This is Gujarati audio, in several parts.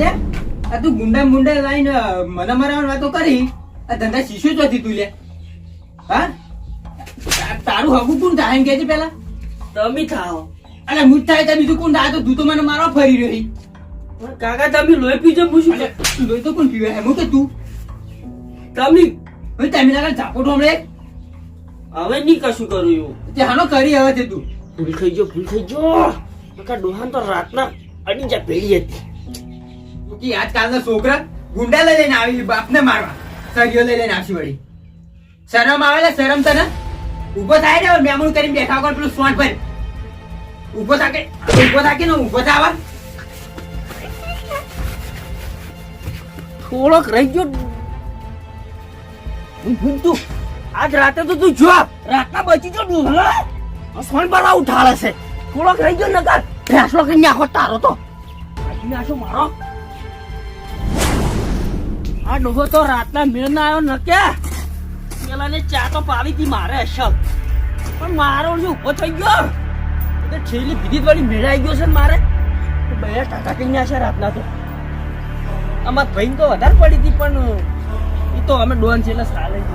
લે આ તું ગુંડા લાઈને મને મરાવાની વાતો કરી આ ધંધા શીશો ચોથી તું લે હા તારું હગું કોણ થાય એમ કે છે પેલા તમે થાઓ અરે મુજ થાય તો બીજું કોણ થાય તો તું તો મને મારવા ફરી રહી કાકા તમે લોહી પીજો પૂછું લોહી તો કોણ પીવે એમ કે તું તમે હવે તમે ના ઝાપો ઠોમડે હવે નહીં કશું કરું એવું તે હાનો કરી હવે તે તું ભૂલ થઈ ગયો કાકા ડોહાન તો રાતના અડી જા ભેળી હતી કે આજકાલના છોકરા ગુંડા લઈને આવી બાપને મારવા સળીઓ લઈને આવશે વળી શરમ આવે ને શરમ તને ઉભો થાય ને મેમણ કરીને બેઠા કર પેલું સ્વાટ પર ઉભો થાકે ને ઉભો થાવા થોડોક રહી ગયો તું આજ રાતે તો તું જો રાતના બચી જો ડોહા સોન બરા ઉઠાડે છે થોડોક રહી ગયો નકર ફેસલો કરીને આખો તારો તો આજને આશો મારો આ ડોહો તો રાતના મેળ ના આવ્યો ન કે પેલાને ચા તો પાવી હતી મારે અસલ પણ મારો જે ઉભો થઈ ગયો એટલે છેલ્લી બીજી વાળી મેળાઈ ગયો છે ને મારે બે ટાકા કઈ છે રાતના તો અમાર ભાઈ તો વધારે પડી હતી પણ એ તો અમે ડોન છે એટલે ચાલે છે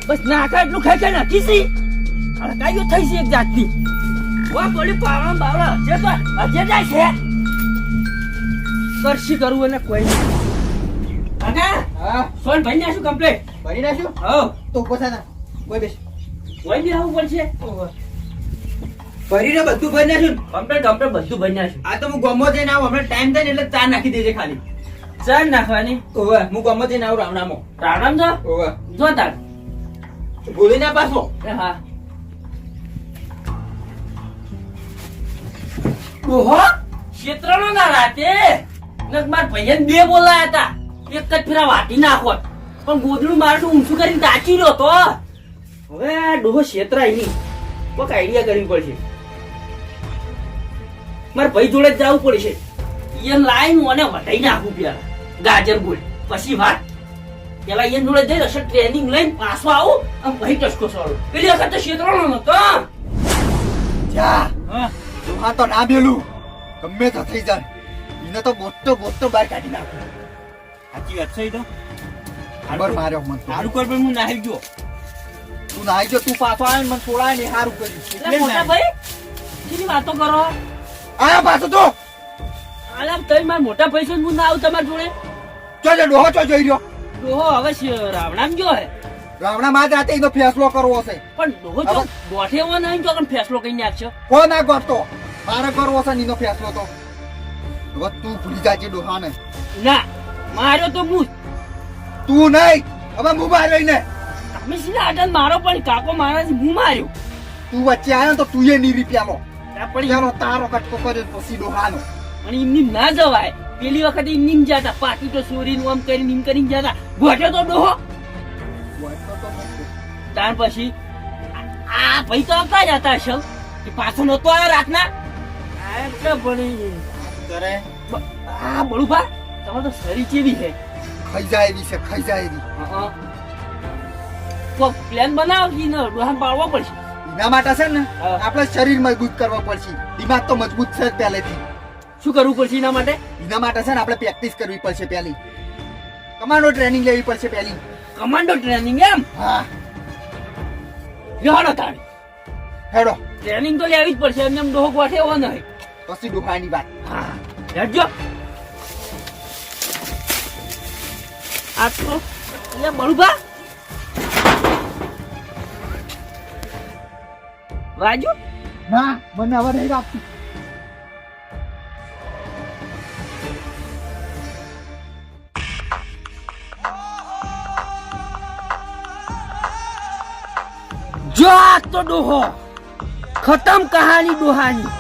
બસ નાકા એટલું ખાઈ ખાઈ નાખી છે હળકાઈઓ થઈ છે એક જાતની વા પડી પાવડા બાવડા હજે જાય છે કરશી કરવું એને કોઈ નહીં કાકા હા સોન ભાઈ ને શું કમ્પ્લેટ ભરી નાખ્યું હા તો ઉભો થા ના કોઈ બેસ કોઈ બી આવું પડશે ભરીને બધું ભરી નાખ્યું કમ્પ્લેટ બધું ભરી નાખ્યું આ તો હું ગમો જઈને આવું હમણાં ટાઈમ થાય ને એટલે ચા નાખી દેજે ખાલી ચાર નાખવાની ઓવે હું ગમો જઈને આવું રાવણામાં રાણામ તો ઓવે જો તાર ભૂલી ના પાછો હા ઓહો ક્ષેત્રનો ના રાતે નક માર ભાઈને બે બોલાયા હતા એક જ ફેરા વાટી નાખો પણ ગોદડું મારે ઊંચું કરીને તાચી રહ્યો તો હવે આ ડોહો ક્ષેત્રાય નહીં કોઈક આઈડિયા કરવી પડશે મારે ભાઈ જોડે જ જવું પડશે એને લાઈન મને વધાઈ નાખું પેલા ગાજર બોલ પછી વાત પેલા એને જોડે જઈ હશે ટ્રેનિંગ લઈને પાછો આવું આમ ભાઈ ટસકો સોડું પેલી વખત તો ક્ષેત્રનો નતો જા હા તો ના બેલું ગમે તો થઈ જાય એને તો બોટતો બહાર કાઢી નાખું સાચી વાત છે તો ખબર માર્યો મન તો સારું કર પણ હું નાહી ગયો તું નાઈ જો તું પાછો આવે ને મને છોડાય ને સારું કર્યું એટલે મોટા ભાઈ કેની વાતો કરો આયા પાછો તો આલા તઈ માર મોટા ભાઈ છે હું ના આવું તમાર જોડે જો ડોહો ચો જોઈ રહ્યો ડોહો હવે રાવણામ ગયો હે રાવણા માં રાતે એનો ફેસલો કરવો છે પણ ડોહો તો ગોઠે એવો નહીં તો ફેસલો કઈ નાખશો કો ના ગોઠતો મારે કરવો છે એનો ફેસલો તો હવે તું ભૂલી જાજે ડોહાને ના માર્યો તો હું તું નહીં હવે હું માર્યો ને તમે સીધા આટન મારો પણ કાકો મારાથી હું માર્યો તું વચ્ચે આવ્યો તો તું એ નીરી પ્યાલો પણ પ્યાલો તારો કટકો કર્યો પછી ડોહાનો પણ એમની ના જવાય પેલી વખતે એમની જતા પાકી તો ચોરીનું આમ કરીને એમ કરીને જતા ગોઠ્યો તો ડોહો ત્યાર પછી આ ભાઈ તો આવતા જ હતા અસલ કે પાછો નતો આવ્યો રાતના એટલે ભણી કરે આ બળુભા તમારે તો શરીર કેવી છે ખાઈ જાય એવી છે ખાઈ જાય એવી તો પ્લાન બનાવો કે ડોહાન પાડવો પડશે એના માટે છે ને હા. આપણે શરીર મજબૂત કરવા પડશે દિમાગ તો મજબૂત છે જ પહેલેથી શું કરવું પડશે એના માટે એના માટે છે ને આપણે પ્રેક્ટિસ કરવી પડશે પહેલી કમાન્ડો ટ્રેનિંગ લેવી પડશે પહેલી કમાન્ડો ટ્રેનિંગ એમ હા હેડો તાણી હેડો ટ્રેનિંગ તો લેવી જ પડશે એમને એમ ડોહો ગોઠે એવો નહીં પછી ડોહાની વાત હા હેડજો આ તો એટલે બળુભા રાજુ ના મને હવે નહીં રાખતું જો આ તો ડોહો ખતમ કહાની ડોહાની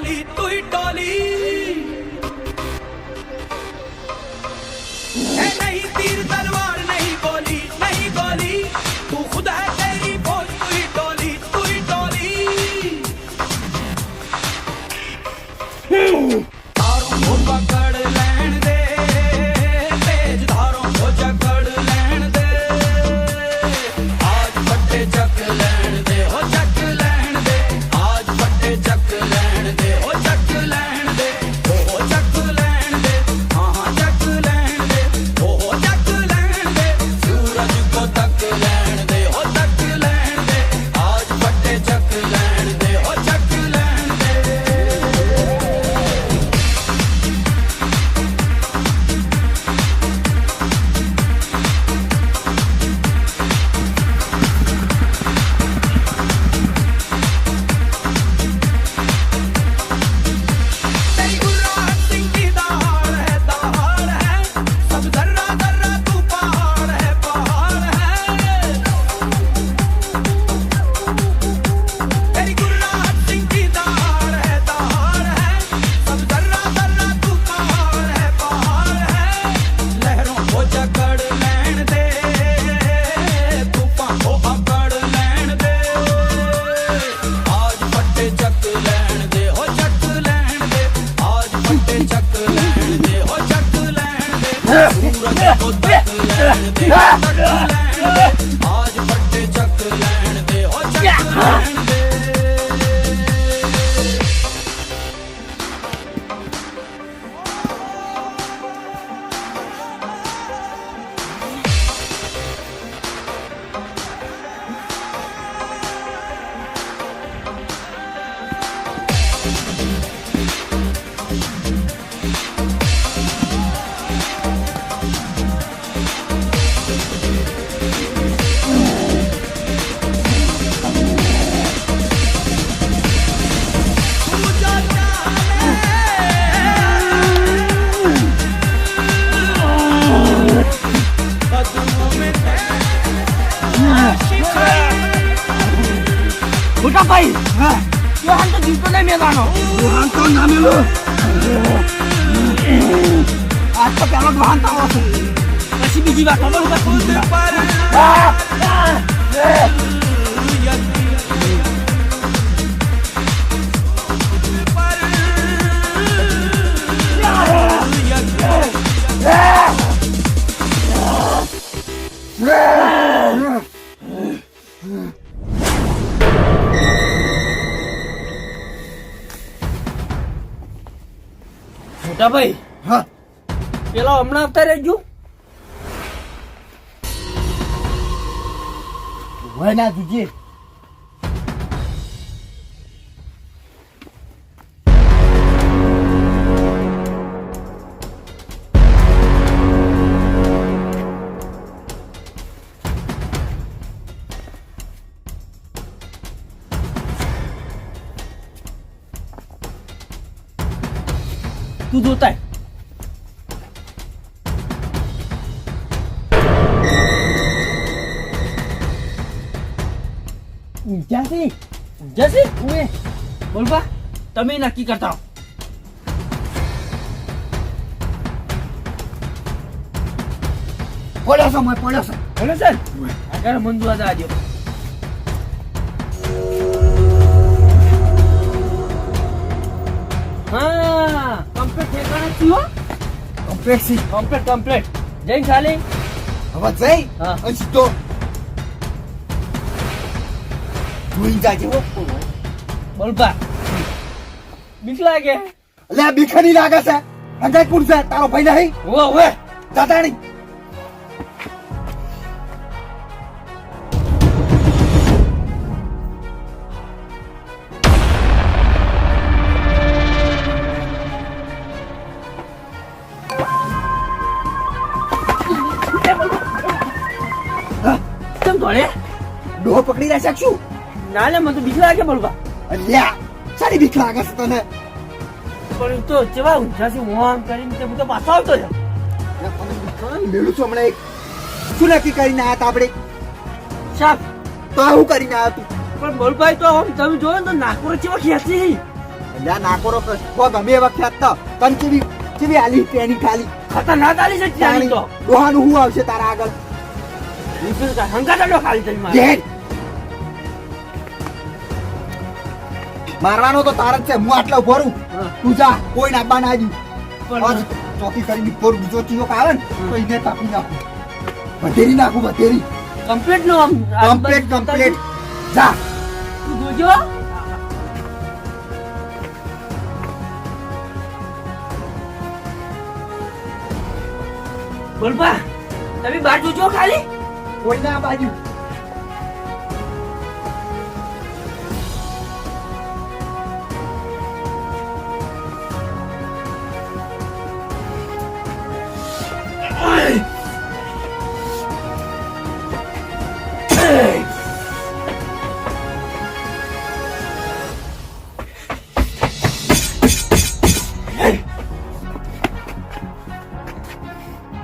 टोली तू ही टोली है नहीं तीर तलवार नहीं गोली तू खुद है तेरी फौज तू ही टोली धारों को पकड़ लैन दे तेज धारों को जकड़ लैन दे आज फटे चक लैन दे हो चक लैन दे आज फटे चक लैन दे हो चक लैन दे हो चक लैन दे हाँ चक लैन दे हो चक लैन दे सूरज को तक लैन दे हो तक लैन दे आज फटे चक लैन दे हो चक लैन दे तेरी गुर्राहट सिंह की दहाड़ है सब दर्रा दर्रा तू पहाड़ है तेरी गुर्राहट सिंह की दहाड़ है सब दर्रा दर्रा तू पहाड़ है लहरों को जकड़ लैन दे तूफान को अकड़ लैन दे आज फटे चक लैन दे हो चक लैन दे आज फटे चक लैन दे हो चक लैन दे सूरज को तक लैन दे हो तक लैन दे आज फटे चक लैन दे हो चक लैन दे મોટા ભાઈ યોહાન તો જીવતો નહીં મેદાનો યોહાન તો ના મેલો આજ તો પેલો યોહાન તો આવો પછી બીજી વાત મોટા ભાઈ હા પેલો હમણાં આવતા રહેજો હોય ના દીજે તું જોતા જાસી જશે ઉએ બોલબા તમે નક્કી કરતા હો પડ્યો છો બોલો સર આગળ મંજુ આજા આજો હા કમ્પ્લીટ ઠેકાણે થયો કમ્પ્લીટ જઈને ખાલી હવે જઈ હા. અને સીધો જોઈ જાજે હો બોલબા બીક લાગે એટલે આ બીખની લાગે છે અંગાઈ કોણ છે તારો ભાઈ નહીં ઓવે દાદાણી કેમ દોડે ડોહો પકડી રહ્યા શકશું ના લે મને તો બીક લાગે બોલબા અલ્યા સારી બીક લાગે છે તને પણ તો ચેવા ઊંઝાથી મોહન કરીને તે બધો પાછો આવતો છે મેળું છું હમણાં એક શું નક્કી કરીને આવ્યા હતા આપણે સાહેબ તો આવું કરીને આવ્યા તું પણ બોલભાઈ તો આમ તમે જોયો ને તો નાકપુર ચેવા ખેંચી અલ્યા નાકોરો કસ્કો ગમે એ વખત તો કંચી ચીવી આલી ટ્રેનિંગ ખાલી ખતરનાક આલી છે ત્યાંની તો ડોહાનું હું આવશે તારા આગળ વિપુલ કા હંગાતા ખાલી તરી મારે જેડ મારવાનો તો તાર જ છે હું આટલા ઉભો રહું હા. તું જા કોઈ નાબા ના આજુ પણ ચોકી કરીને કોર બીજો ચીજો આવે ને તો એને કાપી નાખું વધેરી નાખું વધેરી કમ્પ્લીટ નો આમ કમ્પ્લીટ જા તું જોજો બોલપા તમે બાર જોજો ખાલી કોઈ ના બાજુ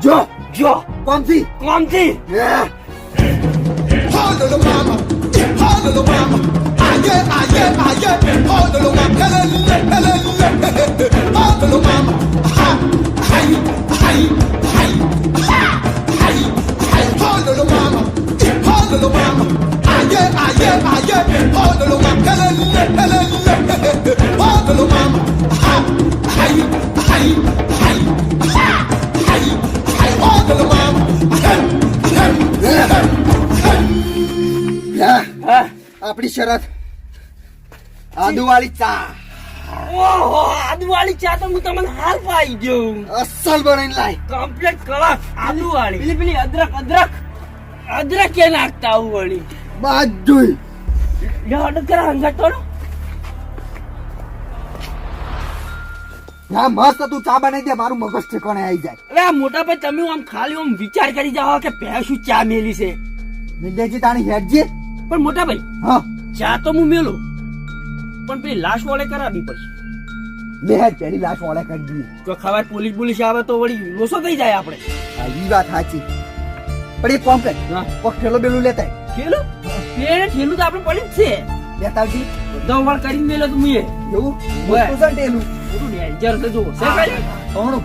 જો જો કોમથી કોમથી Hold the mama, hold the mama. Aye, aye, aye. Hold the mama, hold the mama. Ha, hi, hi, hi, ha, hi, hi. Hold the mama, hold the mama. Aye, aye, aye. Hold the mama, hold the mama. Ha, hi, hi, hi, ha, hi, hi. Hold the mama. હા આપણી શરત આદુવાળી ચા ઓહો આદુવાળી ચા તો હું તમને હાલ પાઈ દઉં અસલ બનાવીને લાય કમ્પ્લીટ કડક આદુવાળી પેલી પેલી અદરક અદરક અદરક કે નાખતા આવું વળી બધું યો અડક કરા હંગાત તો હા મસ્ત તું ચા બનાવી દે મારું મગજ ઠેકાણે આવી જાય અરે આ મોટા ભાઈ તમે આમ ખાલી આમ વિચાર કરી જાઓ કે ભેંસું ચા મેલી છે મિલજી તાણી હેડજી પણ મોટા ભાઈ હા ચા તો હું મેલું પણ પેલી લાશ વડે કરાવવી પડશે બે હેડ પેલી લાશ ઓળે કરી દઈએ તો ખબર પોલીસ પોલીસ આવે તો વળી લોસો થઈ જાય આપણે આ ઈ વાત સાચી પણ એક કોમ કર હા કોક ઠેલો બેલું લેતા ઠેલું પેડે ઠેલું તો આપણે પડી જ છે લેતા આવજી બધા વાર કરીને મેલો તો મુએ એવું ઓય. મોટું છે ને ટેલું બધું ડેન્જર છે જો છે ખાલી ઘણું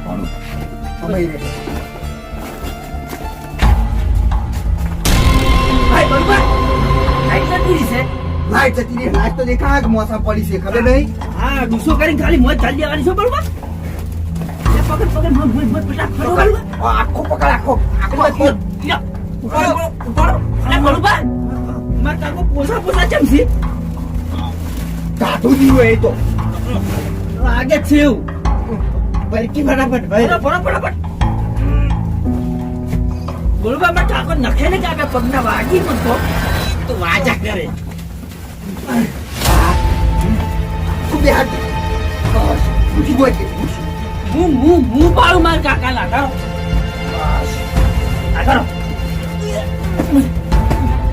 અમે રે ભાઈ બરોબર લાઈટ નથી છે લાઈટ જતી રહી લાઈટ તો દેખાય કે મોસમ પડી છે ખબર નહીં હા ડૂસો કરીને ખાલી મોજ ચાલી દેવાની છે બરોબર એ પકડ પકડ મોજ મોજ મોજ પટાક કરો બરોબર આખો પકડ આખો આખો યા, ઉપાડો ઉપાડો અરે બરોબર માર કાકો પોસા પોસા ચમ છે દાદુ ની હોય એ તો લાગે છે એવું બરકી ફટાફટ બરો બરો ફટાફટ બરોબર માર કાકો નખે ને કે આપણે પગના વાગી પણ તો વાજા કરે ખૂબ બે હાથ બસ ઉઠી બોય કે હું પાડું માર કાકા લાગારો લાગારો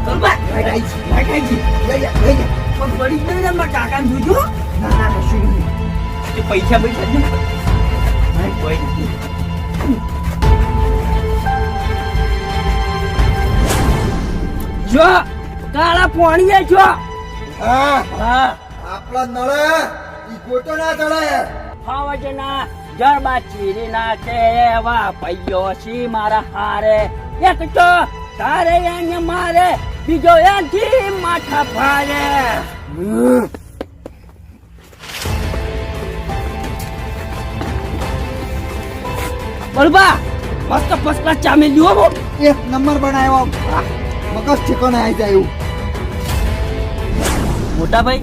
બરોબર લાઈટ આવી છે લઈ જા પણ પડી જ નહીં ને માર કાકાને જોજો ના ના કશું નહીં એ પૈસા પૈસા જ નહીં કોઈ નહીં જો કાળા પોણીએ જો હા હા આપણા નળે ઈ ગોટો ના ચડે ફાવજના જરબા ચીરી નાખે એવા પૈયો છી મારા હારે એક તો તારે એને મારે બીજો એથી માથા ભારે બરોબર મસ્ત ફર્સ્ટ ક્લાસ ચામે લ્યો એક નંબર બનાવ્યો મગજ ઠેકાણે આવી જાય એવું મોટા ભાઈ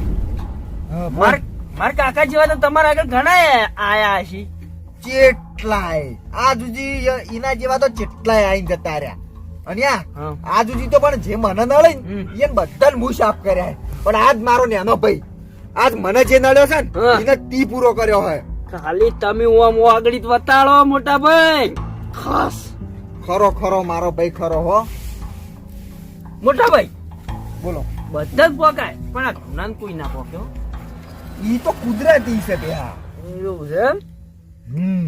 માર કાકા જેવા તો તમારા આગળ ઘણા આયા હશે ચેટલાય આ જુજી એના જેવા તો ચેટલાય આઈને જતા રહ્યા અને હા. આ જુજી તો પણ જે મને નળે ને એને બધાને મું સાફ કર્યા પણ આજ મારો નેનો ભાઈ આજ મને જે નળ્યો છે ને હા. એને તી પૂરો કર્યો હોય ખાલી તમે ઓમ આગળ વતાડો મોટા ભાઈ ખાસ ખરો ખરો મારો ભાઈ ખરો હો મોટા ભાઈ બોલો બધા જ પોકાય પણ આ ઘઉંના કોઈ ના પોક્યો ઈ તો કુદરતી છે પેલા એવું છે એમ?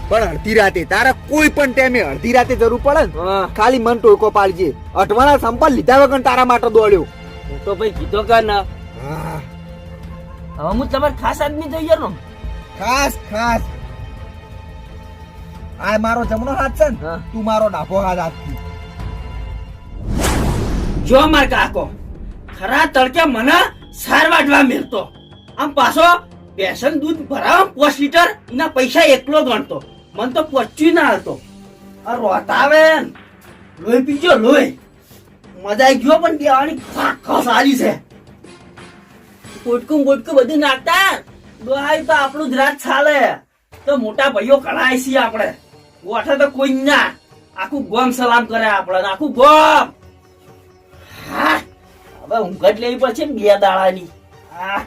પણ અડધી રાતે તારે કોઈ પણ ટાઈમે અડધી રાતે જરૂર પડે ને હા ખાલી મન ટોયકો પાડજે અઠવાના સંપલ લીધા વગર તારા માટે દોડ્યો હું તો ભાઈ કીધો કે ના હા હવે હું તમારે ખાસ આદમી થઈ ગયો ને ખાસ ખાસ આ મારો જમણો હાથ છે ને હા. તું મારો ડાબો હાથ આપતી જો માર કાકો ખરા તડકે મને સાર વાટવા મેલતો આમ પાછો બેસન દૂધ ભરાવ 5 લીટર એના પૈસા એકલો ગણતો મને તો પચ્યું ના હાલતો આ રોતાવે ને, લોહી પીજો લોહી મજા આવી ગયો પણ દેવાની ખાખો સારી છે પોટકું બધું નાખતા દોહાઈ તો આપણું જ રાત ચાલે તો મોટા ભાઈઓ ઘણા છીએ આપણે ગોઠે તો કોઈ ના આખું ગોમ સલામ કરે આપણે આખું ગોમ હા હવે ઊંઘ જ લેવી પડશે 2 દાડાની હા